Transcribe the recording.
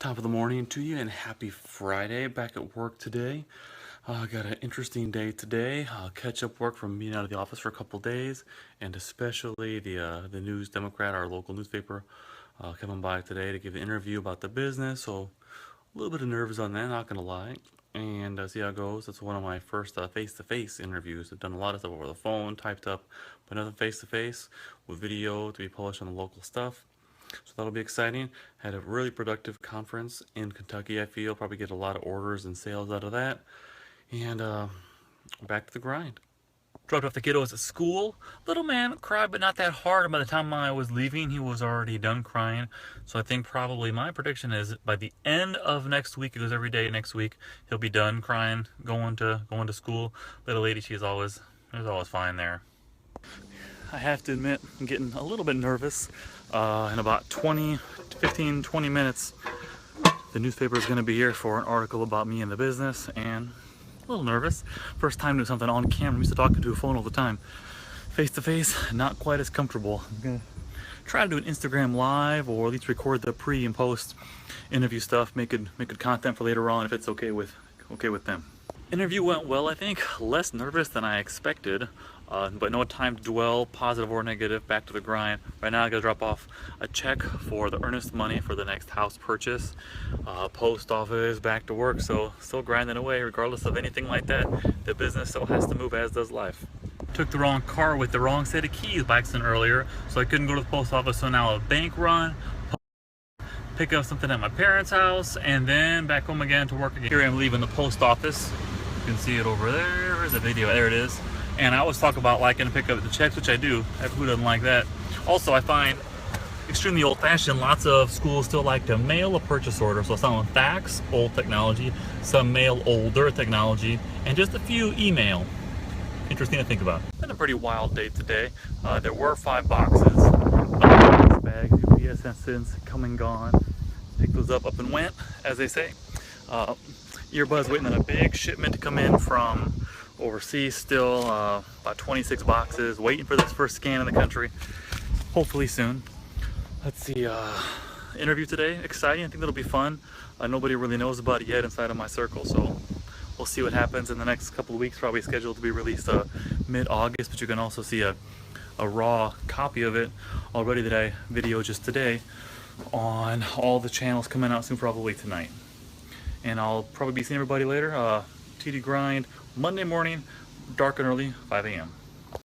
Top of the morning to you and happy Friday. Back at work today. Got an interesting day today. Catch up work from being out of the office for a couple days, and especially the News Democrat, our local newspaper, coming by today to give an interview about the business. So a little bit of nerves on that, not gonna lie. And see how it goes. That's one of my first face-to-face interviews. I've done a lot of stuff over the phone, typed up, but nothing face-to-face with video to be published on the local stuff. So that'll be exciting. Had a really productive conference in Kentucky, I feel. Probably get a lot of orders and sales out of that. And back to the grind. Dropped off the kiddos at school. Little man cried, but not that hard. And by the time I was leaving, he was already done crying. So I think probably my prediction is by the end of next week, it goes every day next week, he'll be done crying, going to school. Little lady, she's always fine there. I have to admit, I'm getting a little bit nervous. In about 15, 20 minutes, the newspaper is going to be here for an article about me and the business, and a little nervous. First time doing something on camera. I'm used to talking to a phone all the time. Face to face, not quite as comfortable. I'm going to try to do an Instagram live, or at least record the pre and post interview stuff, make good content for later on if it's okay with them. Interview went well, I think. Less nervous than I expected, but no time to dwell, positive or negative. Back to the grind. Right now I gotta drop off a check for the earnest money for the next house purchase. Post office, back to work, so still grinding away regardless of anything like that. The business still has to move, as does life. Took the wrong car with the wrong set of keys by accident earlier, so I couldn't go to the post office, so now a bank run, pick up something at my parents' house, and then back home again to work again. Here I am leaving the post office. You can see it over there. There's a video. There it is. And I always talk about liking to pick up the checks, which I do. Who doesn't like that? Also, I find extremely old-fashioned. Lots of schools still like to mail a purchase order. So some fax, old technology, some mail, older technology, and just a few email. Interesting to think about. Been a pretty wild day today. There were 5 boxes. Bags, UPS instance, come and gone. Picked those up and went, as they say. Earbuds waiting on a big shipment to come in from overseas still. About 26 boxes, waiting for this first scan in the country. Hopefully soon. Let's see, interview today, exciting. I think that'll be fun. Nobody really knows about it yet inside of my circle, so we'll see what happens in the next couple of weeks. Probably scheduled to be released mid-August, but you can also see a raw copy of it already that I videoed just today on all the channels coming out soon, probably tonight. And I'll probably be seeing everybody later. TD Grind, Monday morning, dark and early, 5 a.m.